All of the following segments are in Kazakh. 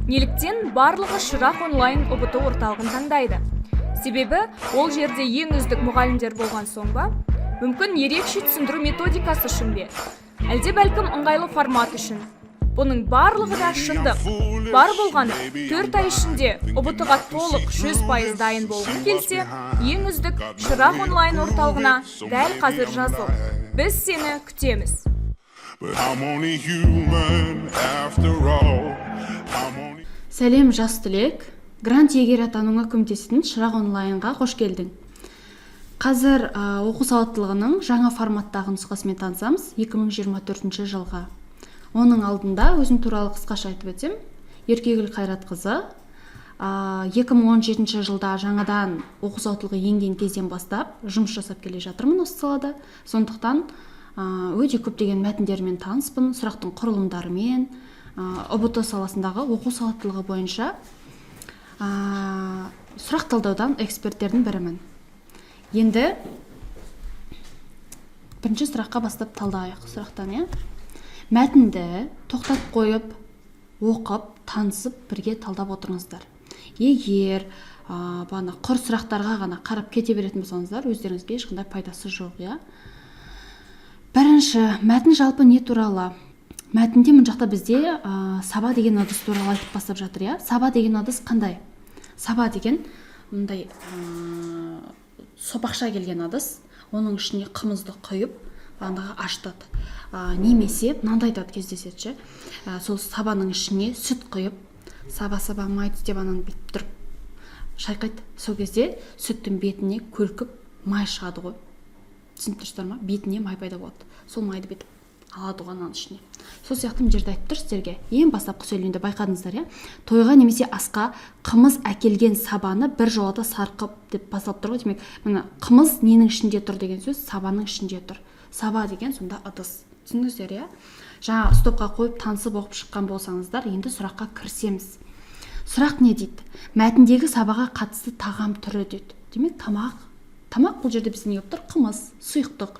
Неліктен барлығы Шырақ онлайн ұбт орталығын таңдайды? Себебі ол жерде ең үздік мұғалімдер болған соң ба? Мүмкін ерекше түсіндіру методикасы үшін бе? Әлде бәлкім ыңғайлы формат үшін? Бұның барлығы да шындық. Бар болғаны 4 ай ішінде ұбт-ға толық 100% дайын болғың келсе, ең үздік Шырақ онлайн орталығына дәл қазір жазыл. Біз сені күтеміз. Сәлем, жас түлек. Грант иегері атануыңа көмектесетін Шырақ онлайнға қош келдің. Қазір оқу сауаттылығының жаңа форматтағы нұсқасымен танысамыз 2024 жылға. Оның алдында өзім туралы қысқаша айтып өтсем, Еркегүл Қайратқызы 2017 жылда жаңадан оқу сауаттылығы енген кезден бастап жұмыс жасап келе жатырмын осы салада. Сондықтан өте көптеген мәтіндермен таныспын, сұрақтың құрылымдарымен, ұбт саласындағы оқу сауаттылығы бойынша сұрақ талдаудан эксперттердің бірімін. Енді бірінші сұраққа бастап талдайық. Сұрақтан, мәтінді тоқтап қойып, оқып, танысып, бірге талдап отырыңыздар. Егер құр сұрақтарға ғана қарап кете беретін болсаңыздар, өздеріңізге ешқандай пайдасы жоқ. Бірінші, мәтін жалпы не туралы? Мәтінде мына жақта бізде саба деген ыдыс туралы айтып бастап жатыр. Саба деген ыдыс қандай? Саба деген мындай сопақша келген ыдыс, оның ішіне қымызды құйып, аштады. Немесе мынандай да кездеседі. Сол сабаның ішіне сүт құйып, саба майды деп бүйтіп тұрып шайқайды. Сол кезде сүттің бетіне көлкіп май шығады ғой. Түсініп тұрсыздар ма? Бетіне май пайда болады. Сол майды бүйтіп алады ғой ананың ішіне. Сол сияқты мына жерде айтып тұр сіздерге. Ең бастапқы сөйлемде байқадыңыздар, тойға немесе асқа қымыз әкелген сабаны бір жолата сарқып деп басталып тұр ғой. Демек, мына қымыз ненің ішінде тұр деген сөз сабаның ішінде тұр. Саба деген сонда ыдыс. Түсіндіңіздер, Жаңа стопқа қойып танысып оқып шыққан болсаңыздар, енді сұраққа кірісеміз. Сұрақ не дейді? Мәтіндегі сабаға қатысты тағам түрі дейді. Демек, тамақ. Тамақ бұл жерде бізде не болып тұр? Қымыз, сұйықтық,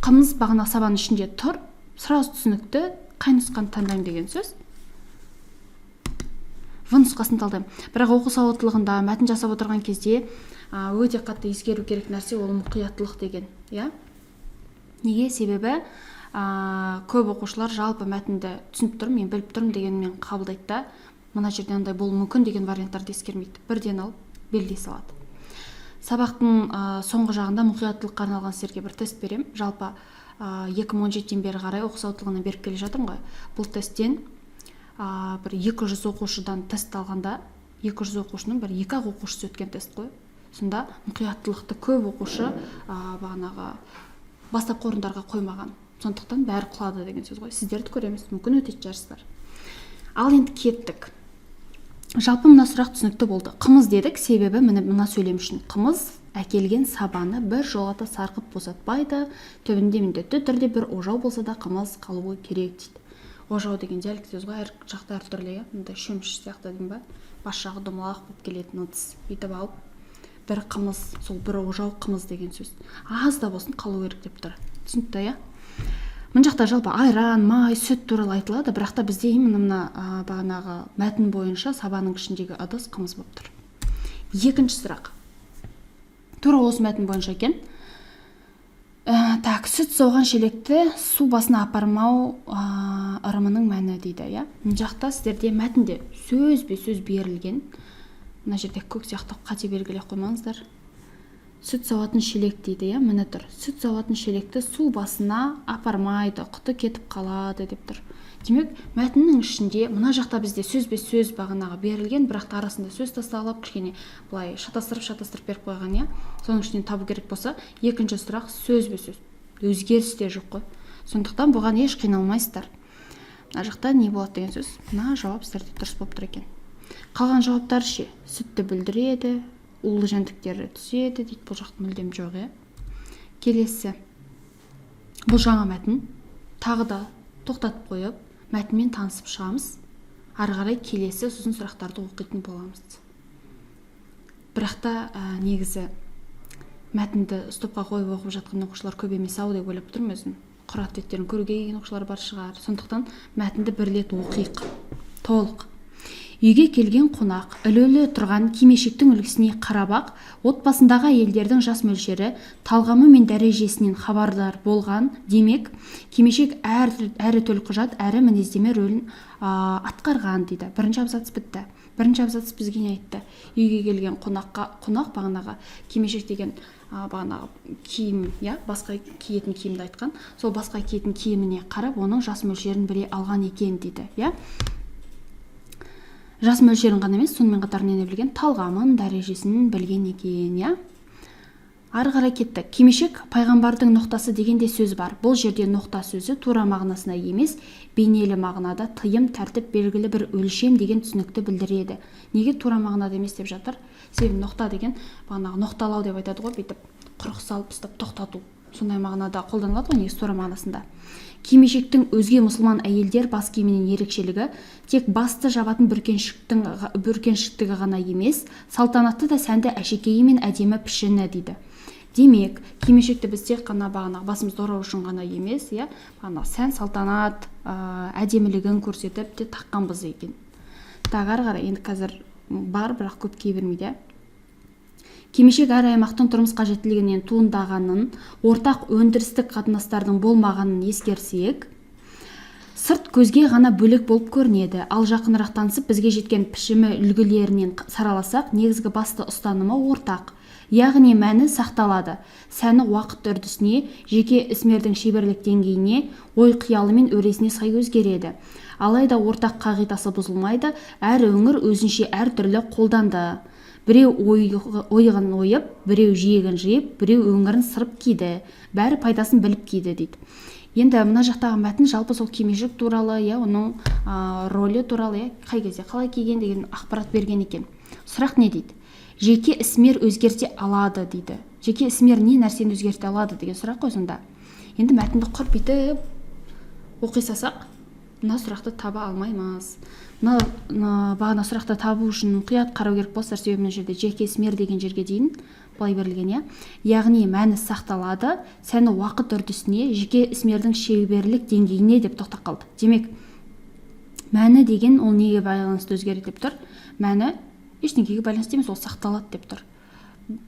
Қымыз бағана сабаның ішінде тұр. Сразу түсінікті, қай нұсқаны таңдаймын деген сөз. В нұсқасын талдаймын. Бірақ оқу сауаттылығында мәтін жасап отырған кезде өте қатты ескеру керек нәрсе ол мұқияттылық деген. Неге? Себебі көп оқушылар жалпы мәтінді түсініп тұрмын, мен біліп тұрмын дегенмен қабылдайды да, мына жерде андай болуы мүмкін деген варианттарды ескермейді. Бірден алып белгілей салады. Сабақтың соңғы жағында мұқияттылыққа арналған сіздерге бір тест берем. Жалпы 2017-тен бері қарай оқу сауаттылығына беріп келе жатырмын ғой. Бұл тесттен бір 200 оқушыдан тест алғанда, 200 оқушының бір 2-ақ оқушысы өткен тест қой. Сонда мұқияттылықты көп оқушы бағанағы бастапқы орындарға қоймаған. Сондықтан бәрі құлады деген сөз ғой. Сіздерді көреміз, мүмкін өтетін жарыстар. Ал енді кеттік. Жалпы мына сұрақ түсінікті болды. Қымыз дедік, себебі мына сөйлем үшін. Қымыз әкелген сабаны бір жолата сарқып босатпайды. Төбінде міндетті түрде бір ожау болса да қымыз қалуы керек дейді. Ожау деген диалект сөз ғой, әр жақта әртүрлі, мындай шөміш сияқты деймін ба? Бас жағы домалақ болып келетін ыдыс. Бүйтіп алып, бір қымыз, сол бір ожау қымыз деген сөз. Аз да болсын қалу керек деп тұр. Түсінікті, Мына жақта жалпы айран, май, сүт туралы айтылады, бірақ та бізде мына бағанағы мәтін бойынша сабаның ішіндегі ыдыс қымыз болып тұр. Екінші сұрақ. Тура осы мәтін бойынша екен. Сүт соған шелекті су басына апармау ырымының мәні дейді, Мына жақта сіздерде мәтінде сөз берілген. Мына жерде көк сияқты қате белгілей қоймаңыздар. Сүт сауатын шелек дейді, міне тұр. Сүт сауатын шелекті су басына апармайды, құты кетіп қалады деп тұр. Демек, мәтіннің ішінде мына жақта бізде сөз бағанағы берілген, бірақ та арасында сөз тасталып, кішкене былай шатастырып беріп қойған, Соның ішінен табу керек болса, екінші сұрақ сөз. Өзгеріс те жоқ қой. Сондықтан бұған еш қиналмайсыздар. Мына жақта не болады деген сөз? Мына жауап сіздерде дұрыс болып тұр екен. Қалған жауаптар ше, сүтті білдіреді, улы жәндіктері түседі дейді. Бұл жақта мүлдем жоқ, Келесі. Бұл жаңа мәтін. Тағы да тоқтатып қойып, мәтінмен танысып шығамыз. Ары қарай келесі сосын сұрақтарды оқитын боламыз. Бірақ та негізі мәтінді стопқа қойып оқып жатқан оқушылар көп емес ау деп ойлап тұрмын өзім. Құр ответтерін көруге келген оқушылар бар шығар. Сондықтан мәтінді бір рет оқиық. Толық. Үйге келген қонақ ілулі тұрған кимешектің үлгісіне қарап-ақ отбасындағы әйелдердің жас мөлшері, талғамы мен дәрежесінен хабардар болған. Демек, кимешек әрі төлқұжат, әрі мінездеме рөлін атқарған дейді. Бірінші абзац бітті. Бірінші абзац бізге не айтты? Үйге келген қонақ бағанағы кимешек деген бағанағы киім, басқа киетін киімді айтқан. Сол басқа киетін киіміне қарап, оның жас мөлшерін біле алған екен дейді. Жас мөлшерін ғана емес, сонымен қатар нені білген? Талғамын, дәрежесін білген екен. Ары қарай кетті. Кимешек пайғамбардың ноқтасы дегенде сөз бар. Бұл жерде ноқта сөзі тура мағынасына емес, бейнелі мағынада тыйым, тәртіп, белгілі бір өлшем деген түсінікті білдіреді. Неге тура мағынада емес деп жатыр? Себебі ноқта деген бағанағы ноқталау деп айтады ғой, бүйтіп құрық салып ұстап тоқтату. Сондай мағынада қолданылады ғой, негізі тура мағынасында. Кимешектің өзге мұсылман әйелдер бас киімінің ерекшелігі тек басты жабатын бүркеншіктігі ғана емес, салтанатты да сәнді әшекейі мен әдемі пішіні дейді. Демек, кимешекті біз тек қана бағанағы басымызды орау үшін ғана емес, бағанағы сән салтанат әдемілігін көрсетіп те таққанбыз екен. Ары қарай, енді қазір бар, бірақ көп кие бермейді. Кимешек әр аймақтың тұрмыс қажеттілігінен туындағанын, ортақ өндірістік қатынастардың болмағанын ескерсек, сырт көзге ғана бөлек болып көрінеді. Ал жақынырақ танысып, бізге жеткен пішімі үлгілерінен сараласақ, негізгі басты ұстанымы ортақ. Яғни мәні сақталады. Сәні уақыт үрдісіне, жеке ісмердің шеберлік деңгейіне, ой қиялы мен өресіне сай өзгереді. Алайда ортақ қағидасы бұзылмайды, әр өңір өзінше әр түрлі қолданды. Біреу ойығын ойып, біреу жиегін жиып, біреу өңірін сырып киді. Бәрі пайдасын біліп киді дейді. Енді мына жақтағы мәтін жалпы сол кимешек туралы, оның ролі туралы, қай кезде қалай киген деген ақпарат берген екен. Сұрақ не дейді? Жеке ісмер өзгерте алады дейді. Жеке ісмер не нәрсені өзгерте алады деген сұрақ қой сонда. Енді мәтінді құрып бүйтіп оқи салсақ, мына сұрақты таба алмаймыз. Бағана сұрақты табу үшін мұқият қарау керек болса, себебі мына жерде жеке ісмер деген жерге дейін былай берілген, яғни мәні сақталады, сәні уақыт үрдісіне, жеке ісмердің шеберлік деңгейіне деп тоқтап қалды. Демек, мәні деген ол неге байланысты өзгереді деп тұр? Мәні ештеңеге байланысты емес, ол сақталады деп тұр.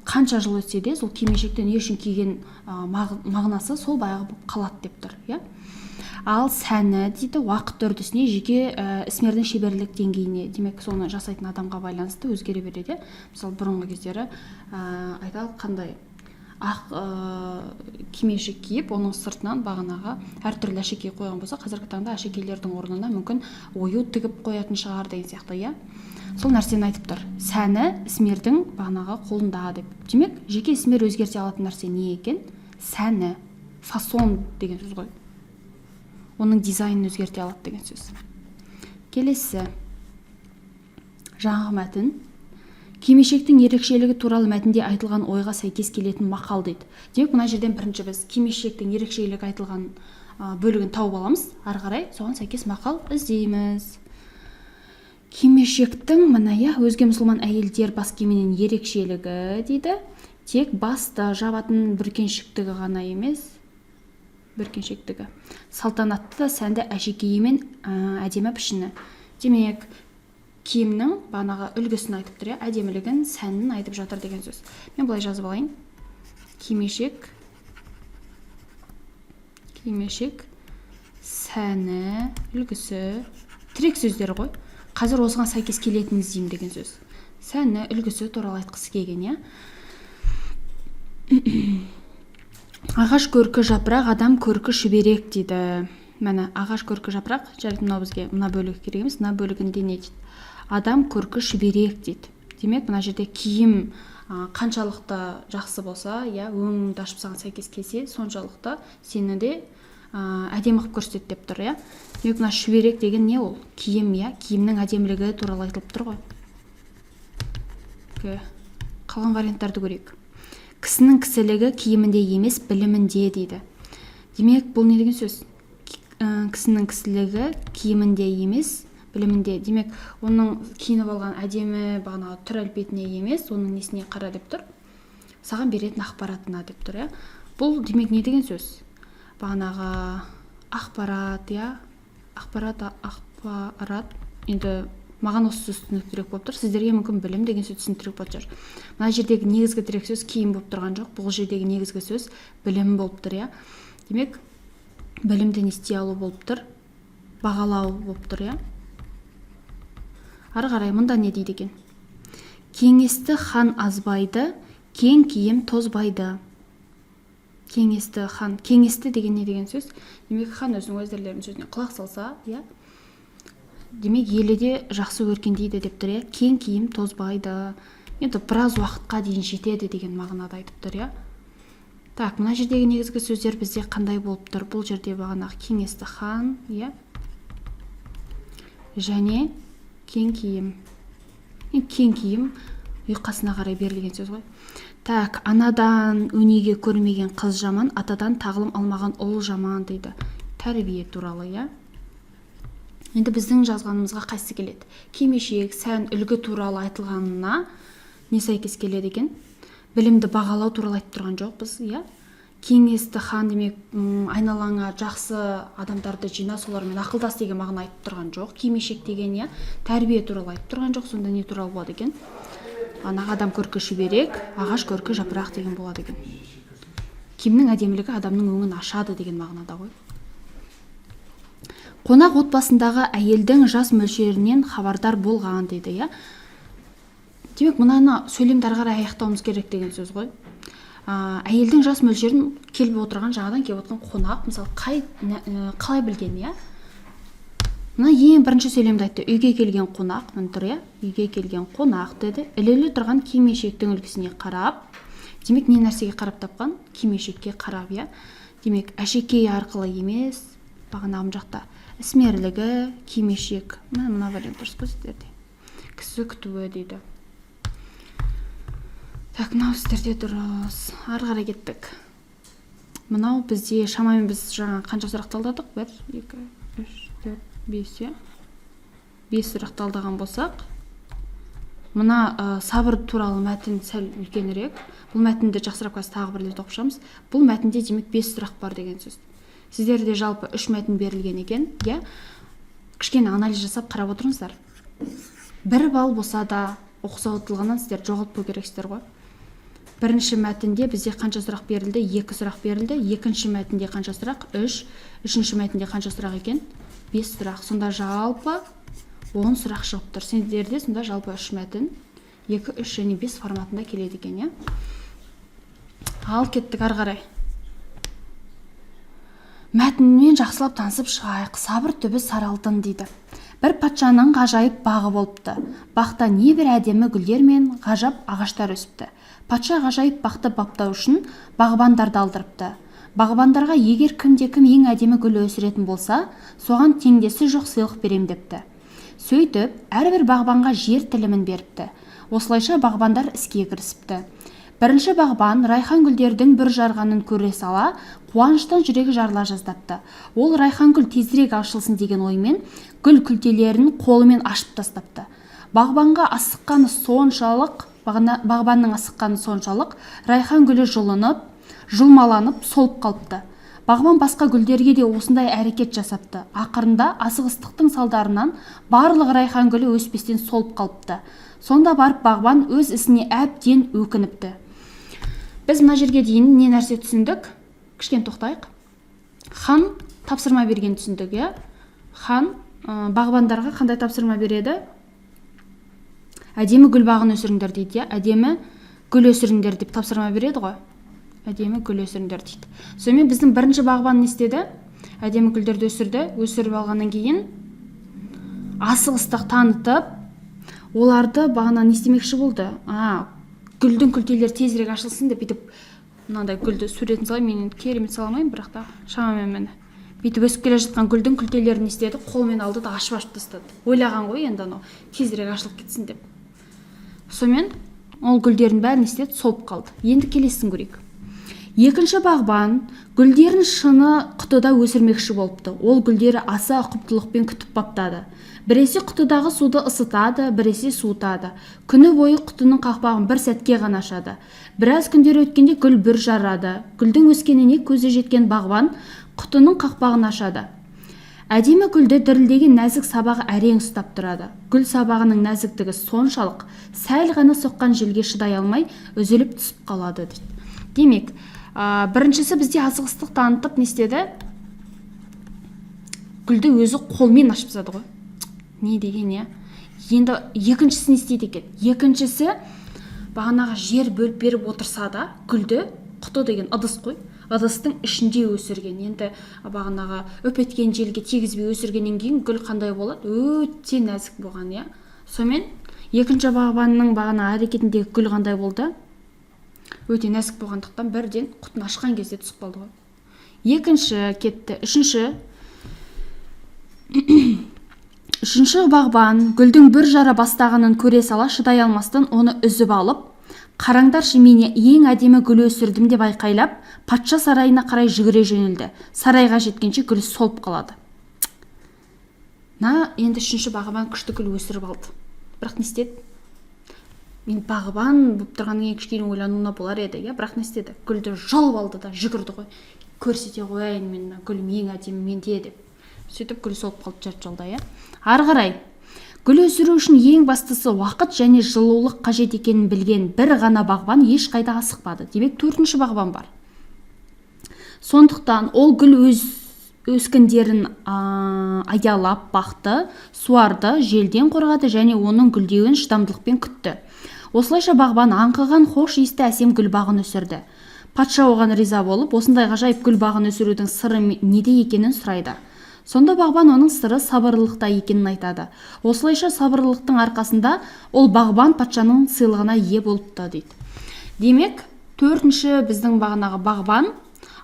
Қанша жыл өтсе де, сол кимешекті не үшін киген мағынасы сол баяғы болып қалады деп тұр. Ал сәні дейді уақыт үрдісіне, жеке ісмердің шеберлік деңгейіне, демек соны жасайтын адамға байланысты өзгере береді. Мысалы, бұрынғы кездері айталық қандай ақ кимешек киіп, оның сыртынан бағанағы әртүрлі әшекей қойған болса, қазіргі таңда әшекейлердің орнына мүмкін ою тігіп қоятын шығар деген сияқты, сол нәрсені айтып тұр. Сәні ісмердің бағанағы қолында деп. Демек, жеке ісмер өзгерте алатын нәрсе не екен? Сәні, фасон деген сөз ғой. Оның дизайнын өзгерте алады деген сөз. Келесі жаңағы мәтін. Кимешектің ерекшелігі туралы мәтінде айтылған ойға сәйкес келетін мақал дейді. Демек, мына жерден бірінші біз кимешектің ерекшелігі айтылған бөлігін тауып аламыз. Ары қарай соған сәйкес мақал іздейміз. Кимешектің өзге мұсылман әйелдер бас киімінен ерекшелігі дейді. Тек басты жабатын бүркеншіктігі ғана емес, бүркеншектігі. Салтанатты да сәнді әшекейі мен әдемі пішіні. Демек, киімнің бағанағы үлгісін айтып тұр, әдемілігін, сәнін айтып жатыр деген сөз. Мен былай жазып алайын. Кимешек, сәні, үлгісі, тірек сөздері ғой. Қазір осыған сәйкес келетін іздеймін деген сөз. Сәні, үлгісі туралы айтқысы келген, Ағаш көркі жапырақ, адам көркі шүберек дейді. Мәні ағаш көркі жапырақ, жарайды, мынау бізге мына бөлігі керек емес, мына бөлігінде не дейді? Адам көркі шүберек дейді. Демек, мына жерде киім қаншалықты жақсы болса, өңіңді ашып саған сәйкес келсе, соншалықты сені де әдемі қылып көрсетеді деп тұр, Демек, мына шүберек деген не ол? Киім, киімнің әдемілігі туралы айтылып тұр ғой. Қалған варианттарды көрейік. Кісінің кісілігі киімінде емес, білімінде дейді. Демек, бұл не деген сөз? Кісінің кісілігі киімінде емес, білімінде. Демек, оның киініп алған әдемі бағанағы түр әлпетіне емес, оның несіне қара деп тұр? Саған беретін ақпаратына деп тұр, Бұл демек не деген сөз? Бағанағы ақпарат, ақпарат. Енді Маған осы сөз түсініктірек болып тұр. Сіздерге мүмкін білім деген сөз түсініктірек болып жүр. Мына жердегі негізгі тірек сөз киім болып тұрған жоқ. Бұл жердегі негізгі сөз білім болып тұр, иә. Демек, білімді ести алу болып тұр. Бағалау болып тұр, иә. Ары қарай мұнда не дейді екен? Кеңесті хан азбайды, кең киім тозбайды. Кеңесті хан. Кеңесті деген не деген сөз? Демек, хан өзінің өздерлерінің сөзіне құлақ салса, иә. Демек, елі де жақсы өркендейді деп тұр, иә. Кең киім тозбайды. Енді біраз уақытқа дейін жетеді деген мағынада айтып тұр, иә. Так, мына жердегі негізгі сөздер бізде қандай болып тұр? Бұл жерде бағанағы кеңесті хан, иә. Және кең киім. Кең киім ұйқасына қарай берілген сөз ғой. Так, анадан өнеге көрмеген қыз жаман, атадан тағылым алмаған ұл жаман дейді. Тәрбие туралы, иә. Енді біздің жазғанымызға қайсы келеді? Кимешек, сән, үлгі туралы айтылғанына не сәйкес келеді екен? Білімді бағалау туралы айтып тұрған жоқ біз, иә. Кеңесті хан демек, айналаңа жақсы адамдарды жина, солармен ақылдас деген мағына айтып тұрған жоқ. Кимешек деген, иә, тәрбие туралы айтып тұрған жоқ. Сонда не туралы болады екен? Ана адам көркі шүберек, ағаш көркі жапырақ деген болады екен. Киімнің әдемілігі адамның өңін ашады деген мағынада ғой. Қонақ отбасындағы әйелдің жас мөлшерінен хабардар болған дейді, иә. Демек, мұнаны сөйлемді ары қарай аяқтауымыз керек деген сөз ғой. Әйелдің жас мөлшерін келіп отырған, жаңадан келіп отырған қонақ, мысалы, қалай білген, иә? Мына ең бірінші сөйлемді айтты. Үйге келген қонақ, мін тұр, иә? Үйге келген қонақ деді. Ілулі тұрған кимешектің үлгісіне қарап. Демек, не нәрсеге қарап тапқан? Кимешекке қарап, иә? Демек, әшекей арқылы емес, бағанағым жақта ісмерлігі, кимешек. Мына вариант дұрыс қой сіздерде. Кісі күтуі дейді. Так, мынау сіздерде дұрыс. Ары қарай кеттік. Мынау бізде шамамен біз жаңа қанша сұрақ талдадық? 1, 2, 3, 4, 5, 5 сұрақ талдаған болсақ, мына сабыр туралы мәтін сәл үлкенірек. Бұл мәтінді жақсырақ тағы бір рет оқып. Бұл мәтінде демек 5 сұрақ бар деген сөз. Сіздерде жалпы 3 мәтін берілген екен, иә? Кішкене анализ жасап қарап отырыңыздар. 1 балл болса да оқу сауаттылығынан сіздер жоғалтпау керексіздер ғой. Бірінші мәтінде бізде қанша сұрақ берілді? 2 сұрақ берілді. Екінші мәтінде қанша сұрақ? 3. Үшінші мәтінде қанша сұрақ екен? 5 сұрақ. Сонда жалпы 10 сұрақ шығып тұр. Сендерде сонда жалпы 3 мәтін 2, 3 және 5 форматында келеді екен, иә? Ал кеттік ары қарай. Мәтінмен жақсылап танысып шығайық. Сабыр түбі сары алтын дейді. Бір патшаның ғажайып бағы болыпты. Бақта небір әдемі гүлдер мен ғажап ағаштар өсіпті. Патша ғажайып бақты баптау үшін бағбандарды алдырыпты. Бағбандарға егер кімде-кім ең әдемі гүл өсіретін болса, соған теңдесі жоқ сыйлық берем депті. Сөйтіп, әрбір бағбанға жер тілімін беріпті. Осылайша бағбандар іске кірісіпті. Бірінші бағбан райхан гүлдердің бір жарғанын көре сала, қуаныштан жүрегі жарыла жаздапты. Ол райхан гүл тезірек ашылсын деген оймен гүл күлтелерін қолымен ашып тастапты. Бағбанның асыққаны соншалық, райхан гүлі жұлынып, жұлмаланып, солып қалыпты. Бағбан басқа гүлдерге де осындай әрекет жасапты. Ақырында асығыстықтың салдарынан барлық райхан гүлі өспестен солып қалыпты. Сонда барып бағбан өз ісіне әбден өкініпті. Біз мына жерге дейін не нәрсе түсіндік? Кішкене тоқтайық. Хан тапсырма берген түсіндік, иә? Хан бағбандарға қандай тапсырма береді? Әдемі гүл бағын өсіріңдер дейді, иә? Әдемі гүл өсіріңдер деп тапсырма береді ғой. Әдемі гүл өсіріңдер дейді. Сонымен біздің бірінші бағбан не істеді? Әдемі гүлдерді өсірді. Өсіріп алғаннан кейін асығыстық танытып, оларды бағана не істемекші болды? Гүлдің күлтелері тезірек ашылсын деп бүйтіп, мынандай гүлді суретін салай, мен керемет саламайын, бірақ та шамамен мені. Бүйтіп өсіп келе жатқан гүлдің күлтелерін істеді, қолмен алды да ашып тастады. Ойлаған ғой енді анау тезірек ашылып кетсін деп. Сонымен ол гүлдерін бәрін істеді, солып қалды. Енді келесін көрейік. Екінші бағбан гүлдерін шыны құтыда өсірмекші болыпты. Ол гүлдері аса ұқыптылықпен күтіп баптады. Біресе құтыдағы суды ысытады, біресе суытады. Күні бойы құтының қақпағын бір сәтке ғана ашады. Біраз күндер өткенде гүл бүр жарады. Гүлдің өскеніне көзі жеткен бағбан құтының қақпағын ашады. Әдемі гүлді дірілдеген нәзік сабағы әрең ұстап тұрады. Гүл сабағының нәзіктігі соншалық, сәл ғана соққан желге шыдай алмай, үзіліп түсіп қалады дейді. Демек, біріншісі бізде асығыстық танытып не істеді? Гүлді өзі қолмен ашып тастады ғой. Не деген, я? Енді екіншісі не істейді екен? Екіншісі бағанағы жер бөліп беріп отырса да, гүлді, құты деген ыдыс қой, ыдыстың ішінде өсірген. Енді бағанағы үп еткен желге тегізбей өсіргеннен кейін гүл қандай болады? Өте нәзік болған, я? Сонымен екінші бағбанның бағана әрекетіндегі гүл қандай болды? Өте нәзік болғандықтан бірден құтын ашқан кезде түсіп қалды ғой. Екінші кетті. Үшінші бағбан гүлдің бір жара бастағанын көре сала шыдай алмастан оны үзіп алып, қараңдаршы, мен ең әдемі гүл өсірдім деп айқайлап, патша сарайына қарай жүгіре жөнелді. Сарайға жеткенше гүл солып қалады. Енді үшінші бағбан күшті гүл өсіріп алды. Бірақ не істеді? Мен бағбан болып тұрғаннан кейін кішкене ойлануына болар еді, бірақ не істеді? Гүлді жұлып алды да жүгірді ғой. Көрсете қояйын, мен гүлім ең әдемі менде деп. Сөйтіп гүл солып қалды жарты жолда, Ары қарай гүл өсіру үшін ең бастысы уақыт және жылулық қажет екенін білген бір ғана бағбан ешқайда асықпады. Демек, төртінші бағбан бар. Сондықтан ол гүл өскіндерін аялап бақты, суарды, желден қорғады және оның гүлдеуін шыдамдылықпен күтті. Осылайша бағбан аңқыған хош иісті әсем гүл бағын өсірді. Патша оған риза болып, осындай ғажайып гүл бағын өсірудің сыры неде екенін сұрайды. Сонда бағбан оның сыры сабырлылықта екенін айтады. Осылайша сабырлылықтың арқасында ол бағбан патшаның сыйлығына ие болыпты дейді. Демек, төртінші біздің бағанағы бағбан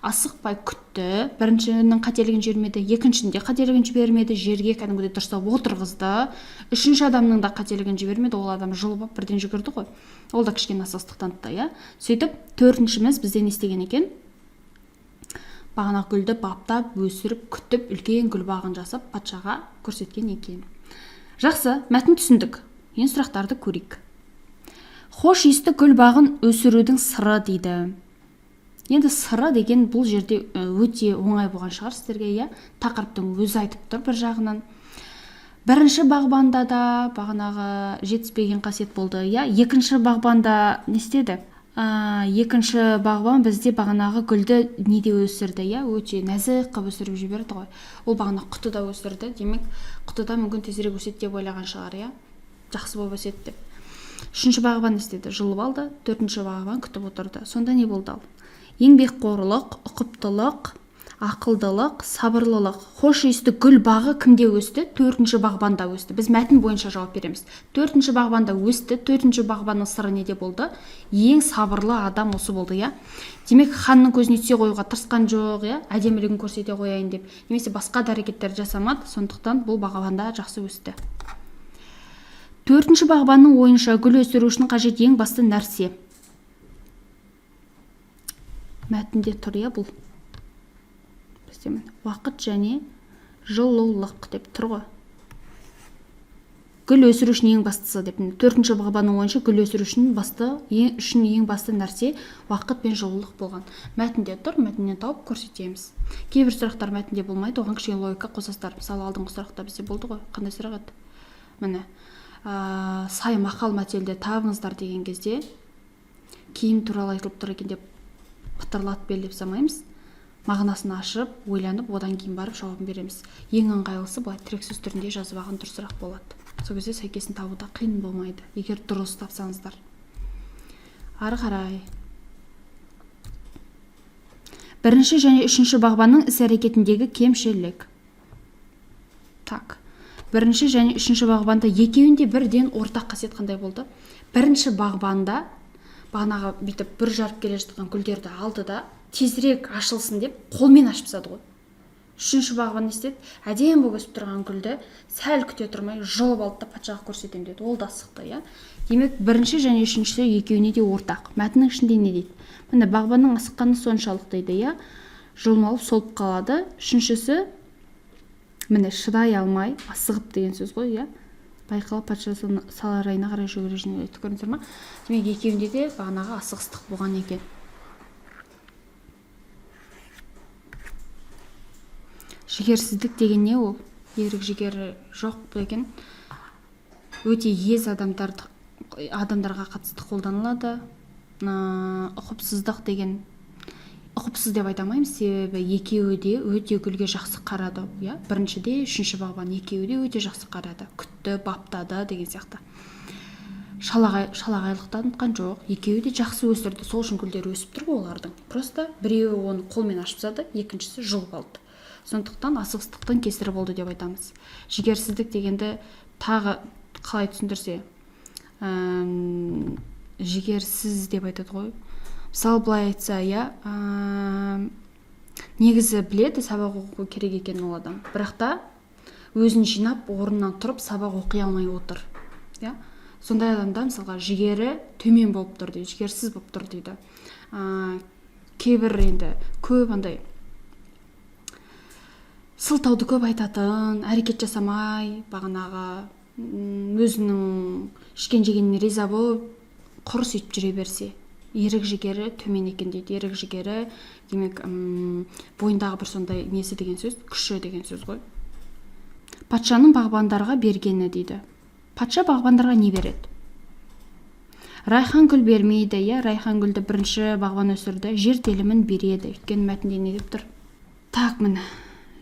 асықпай күтті. Біріншінің қателігін жібермеді, екіншінде қателігін жібермеді, жерге кәдімгідей дұрыстап отырғызды. Үшінші адамның да қателігін жібермеді, ол адам жұлып бірден жүгірді ғой. Ол да кішкене асығыстық танытты, Сөйтіп, төртіншіміз бізден естеген екен. Бағана гүлді баптап, өсіріп, күтіп, үлкен гүл бағын жасап, патшаға көрсеткен екен. Жақсы, мәтін түсіндік. Енді сұрақтарды көрейік. Хош иісті гүл бағын өсірудің сыры дейді. Енді сыры деген бұл жерде өте оңай болған шығар сіздерге, тақырыптың өзі айтып тұр бір жағынан. Бірінші бағбанда да бағанағы жетіспеген қасиет болды, Екінші бағбанда не істеді? Екінші бағбан бізде бағанағы гүлді неде өсірді, өте нәзік қып өсіріп жіберді ғой. Ол бағана құтыда өсірді. Демек, құтыда мүмкін тезірек өседі деп ойлаған шығар, жақсы болып өседі деп. Үшінші бағбан істеді, жұлып алды. Төртінші бағбан күтіп отырды. Сонда не болды? Еңбекқорлық, ұқыптылық, ақылдылық, сабырлылық, хош иісті гүл бағы кімде өсті? Төртінші бағбанда өсті. Біз мәтін бойынша жауап береміз. Төртінші бағбанда өсті. Төртінші бағбанның сыры неде болды? Ең сабырлы адам осы болды, Демек, ханның көзіне түсе қоюға тырысқан жоқ, әдемілігін көрсете қояйын деп, немесе басқа да әрекеттер жасамады, сондықтан бұл бағбанда жақсы өсті. Төртінші бағбанның ойынша гүл өсіру үшін қажет ең басты нәрсе. Мәтінде тұр, бұл. Уақыт және жылулық деп тұр ғой. Гүл өсіру үшін ең бастысы деп. Төртінші бағбанның ойынша гүл өсіру үшін ең басты нәрсе уақыт пен жылулық болған. Мәтінде тұр, мәтіннен тауып көрсетеміз. Кейбір сұрақтар мәтінде болмайды, оған кішкене логика қосасыздар. Мысалы, алдыңғы сұрақта бізде болды ғой. Қандай сұрақ еді? Міне, сай мақал мәтелде табыңыздар деген кезде киім туралы айтылып тұр екен деп пытырлатып белдеп самаймыз. Мағынасын ашып, ойланып, одан кейін барып жауабын береміз. Ең ыңғайлысы былай тірек сөз түрінде жазып алған дұрысырақ болады. Сол кезде сәйкесін табуда қиын болмайды, егер дұрыс тапсаңыздар. Ары қарай. Бірінші және үшінші бағбанның іс-әрекетіндегі кемшілік. Бірінші және үшінші бағбанда екеуінде бірден ортақ қасиет қандай болды? Бірінші бағбанда бағанағы бүйтіп бір жарып келе жатқан гүлдерді алды да тезірек ашылсын деп қолмен ашып тастады ғой. Үшінші бағбан не істеді? Әдемі болып өсіп тұрған гүлді сәл күте тұрмай жұлып алды да патшаға көрсетемін деді. Ол да асықты, Демек, бірінші және үшіншісі екеуіне де ортақ. Мәтіннің ішінде не дейді? Міне, бағбанның асыққаны соншалық дейді, Жұлмалып солып қалады. Үшіншісі міне шыдай алмай, асығып деген сөз ғой, Байқалып патша сарайына қарай жүгіре жөнелді. Көрдіңіздер ме? Демек, екеуінде де бағанағы асығыстық болған екен. Жігерсіздік деген не ол? Ерік жігері жоқ деген өте ез адамдарға қатысты қолданылады. Ұқыпсыздық деген ұқыпсыз деп айта алмаймын, себебі екеуі де өте гүлге жақсы қарады. Бірінші де, үшінші бағбан екеуі де өте жақсы қарады, күтті, баптады деген сияқты. Шалағайлықты танытқан жоқ, екеуі де жақсы өсірді. Сол үшін гүлдер өсіп тұр олардың. Просто біреуі оны қолмен ашып тастады, екіншісі жұлып алды. Сондықтан асығыстықтың кесірі болды деп айтамыз. Жігерсіздік дегенді тағы қалай түсіндірсе, жігерсіз деп айтады ғой. Мысалы былай айтса, негізі біледі сабақ оқу керек екен ол адам, бірақ та өзін жинап орнынан тұрып сабақ оқи алмай отыр. Сондай адамда мысалға жігері төмен болып тұр дейді, жігерсіз болып тұр дейді. Кейбір енді көп андай сылтауды көп айтатын, әрекет жасамай, бағанағы өзінің ішкен жегеніне риза болып, құр сөйтіп жүре берсе, ерік жігері төмен екен дейді. Ерік жігері демек бойындағы бір сондай несі деген сөз, күші деген сөз ғой. Патшаның бағбандарға бергені дейді. Патша бағбандарға не береді? Райхан гүл бермейді, райхан гүлді бірінші бағбан өсірді, жер телімін береді. Өйткені мәтінде не деп тұр? Так, міне,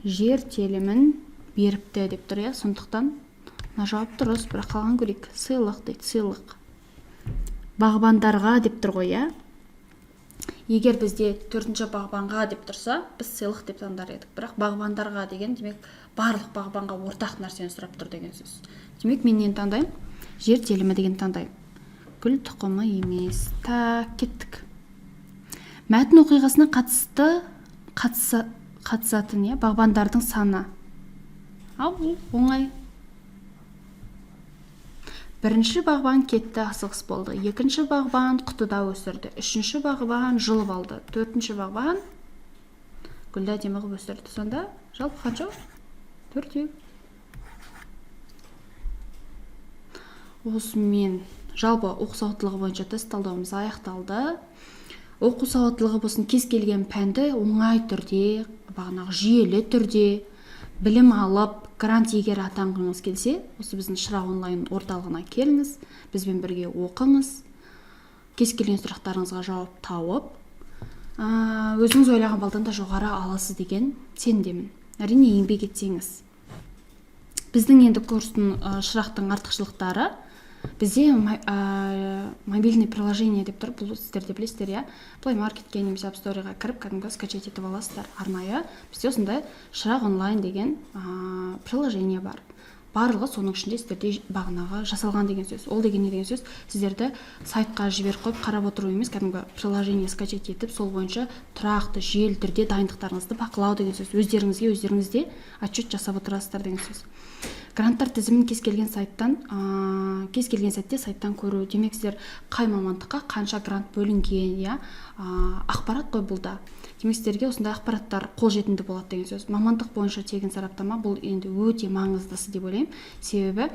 жер телімін беріпті деп тұр, сондықтан жауап дұрыс, бірақ қалған көрейік. Сыйлық дейді, сыйлық. Бағбандарға деп тұр ғой, Егер бізде 4-ші бағбанға деп тұрса, біз сыйлық деп таңдар едік. Бірақ бағбандарға деген, демек, барлық бағбанға ортақ нәрсені сұрап тұр деген сөз. Демек, мен нені таңдаймын? Жер телімі деген таңдаймын. Гүл тұқымы емес. Кеттік. Мәтін оқиғасына қатысатын, бағбандардың саны. Бұл оңай. Бірінші бағбан кетті, асығыс болды. Екінші бағбан құтыда өсірді. Үшінші бағбан жұлып алды. Төртінші бағбан гүлді әдемі қылып өсірді. Сонда жалпы қанша? 4. Осымен жалпы оқу сауаттылығы бойынша тест талдауымыз аяқталды. Оқу сауаттылығы болсын кез келген пәнді оңай түрде, бағанағы жүйелі түрде білім алып, грант иегері атанғыңыз келсе, осы біздің Шырақ онлайн орталығына келіңіз, бізбен бірге оқыңыз, кез келген сұрақтарыңызға жауап тауып, өзіңіз ойлаған балдан да жоғары аласыз деген сенімдемін. Әрине еңбек етсеңіз. Біздің енді курстың Шырақтың артықшылықтары, бізде мобильный приложение деп тұр, бұл сіздер де білесіздер, Play Marketке немесе App Store'ға кіріп, кәдімгі скачать етіп аласыздар арнайы. Бізде осындай Шырақ онлайн деген приложение бар. Барлығы соның ішінде сіздерде бағанағы жасалған деген сөз. Ол деген не деген сөз? Сіздерді сайтқа жіберіп қойып қарап отыру емес, кәдімгі приложение скачать етіп, сол бойынша тұрақты жүйелі түрде дайындықтарыңызды бақылау деген сөз. Өздеріңізде отчет жасап отырасыздар деген сөз. Гранттар тізімін кез келген сәтте сайттан көру. Демек, сіздер қай мамандыққа қанша грант бөлінген, ақпарат қой бұл да. Демек, сіздерге осындай ақпараттар қолжетімді болады деген сөз. Мамандық бойынша тегін сараптама бұл енді өте маңыздысы деп ойлаймын. Себебі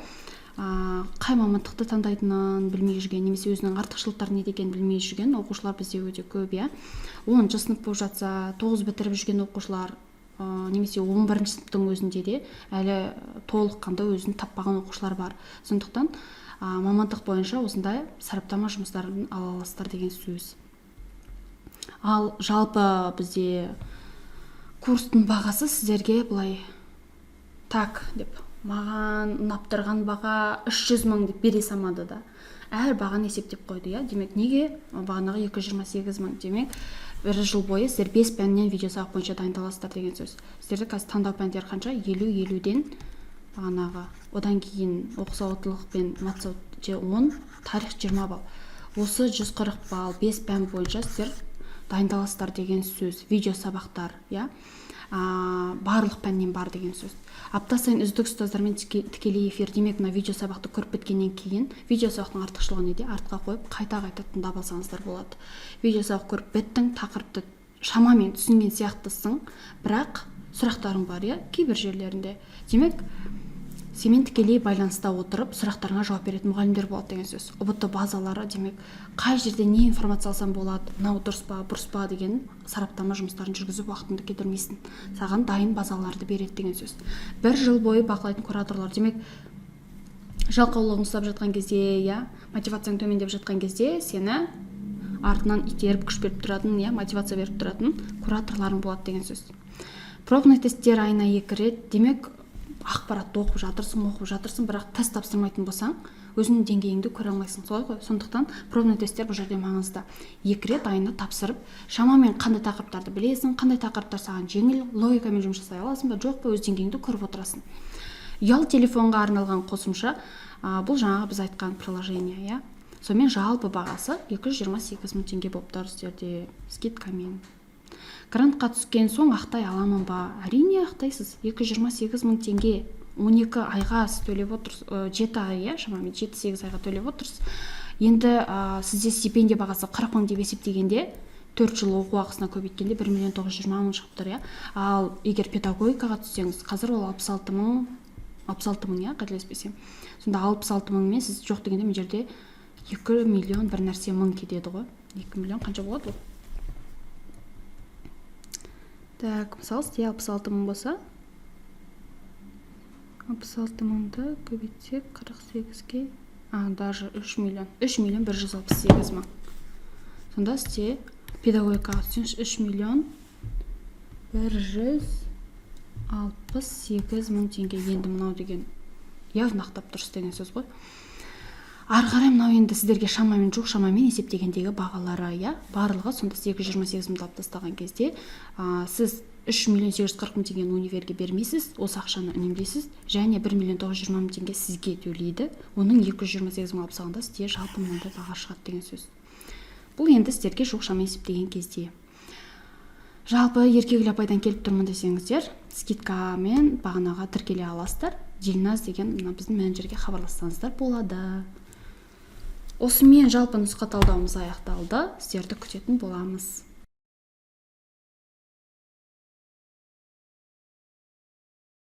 қай мамандықты таңдайтынын білмей жүрген, немесе өзінің артықшылықтары не екенін білмей жүрген оқушылар бізде өте көп, 10 сынып болып жатса, 9 бітіріп жүрген оқушылар, немесе 11 сыныптың өзінде де әлі толыққанды өзін таппаған оқушылар бар. Сондықтан мамандық бойынша осындай сараптама жұмыстарын ала аласыздар деген сөз. Ал жалпы бізде курстың бағасы сіздерге былай деп маған ұнап тұрған баға 300 мың деп бере салмады да. Әр бағаны есептеп қойды, демек неге бағанағы 228 мың, демек бір жыл бойы сіздер 5 пәннен видеосабақ бойынша дайындаласыздар деген сөз. Сіздерде қазір таңдау пәндер қанша? 50-50-ден бағанағы, одан кейін оқу сауаттылық пен математика 10, тарих 20 балл. Осы 140 балл 5 пән бойынша сіздер дайындаласыздар деген сөз. Видеосабақтар, барлық пәннен бар деген сөз. Апта сайын үздік ұстаздармен тікелей эфир, демек мына видеосабақты көріп біткеннен кейін видеосабақтың артықшылығы неде? Артқа қойып қайта тыңдап алсаңыздар болады. Видеосабақ көріп біттің, тақырыпты шамамен түсінген сияқтысың, бірақ сұрақтарың бар, кейбір жерлерінде. Демек, сенімен тікелей байланыста отырып сұрақтарыңа жауап беретін мұғалімдер болады деген сөз. ұбт базалары, демек қай жерде не информация алсам болады, мынау дұрыс па бұрыс па деген сараптама жұмыстарын жүргізіп уақытыңды кетірмейсің. Саған дайын базаларды береді деген сөз. 1 жыл бойы бақылайтын кураторлар, демек жалқаулығың ұстап жатқан кезде, мотивацияң төмендеп жатқан кезде сені артынан итеріп күш беріп тұратын, мотивация беріп тұратын кураторларың болады деген сөз. Пробный тесттер айына 2 рет, демек ақпаратты оқып жатырсың, бірақ тест тапсырмайтын болсаң, өзіңнің деңгейіңді көре алмайсың, солай ғой. Сондықтан пробный тесттер бұл жерде маңызды. 2 рет айына тапсырып, шамамен қандай тақырыптарды білесің, қандай тақырыптар саған жеңіл, логикамен жұмыс жасай аласың ба, жоқ па, өз деңгейіңді көріп отырасың. Ұялы телефонға арналған қосымша, бұл жаңағы біз айтқан приложение, сонымен жалпы бағасы 228 мың теңге болып тұр сіздерде скидкамен. Грантқа түскен соң ақтай аламын ба? Әрине ақтайсыз. 228 мың теңге 12 айға сіз төлеп отырсыз, 7 ай, шамамен 7-8 айға төлеп отырсыз. Енді сізде стипендия бағасы 40 мың деп есептегенде, 4 жыл оқу ақысына көбейткенде 1 миллион 920 мың шығып тұр. Ал егер педагогикаға түссеңіз, қазір ол 66 мың, қателеспесем. Сонда 66 мыңмен сіз жоқ дегенде мен жерде 2 миллион бір нәрсе мың кетеді ғой. 2 миллион қанша болады бұл? Так, мысалы, сізде 66 мың болса, 66 мыңды көбейтсек 48-ге, даже 3 миллион 168 мың. Сонда сізде педагогикаға түссеңіз 3 миллион 168 мың теңге. Енді мынау деген нақтап дұрыс деген сөз ғой. Ары қарай мынау енді сіздерге шамамен есептегендегі бағалары, барлығы сонда 228 мың алып тастаған кезде сіз 3 миллион 840 мың теңгені универге бермейсіз, осы ақшаны үнемдейсіз, және 1 миллион 920 мың теңге сізге төлейді. Оның 228 мың алып тастағанда сізде жалпы мынандай баға шығады деген сөз. Бұл енді сіздерге жоқ шама есептеген кезде. Жалпы Еркегүл апайдан келіп тұрмын десеңіздер, скидкамен бағанаға тіркеле аласыздар. Дильназ деген біздің менеджерге хабарлассаңыздар болады. Осымен жалпы нұсқа талдауымыз аяқталды. Сіздерді күтетін боламыз.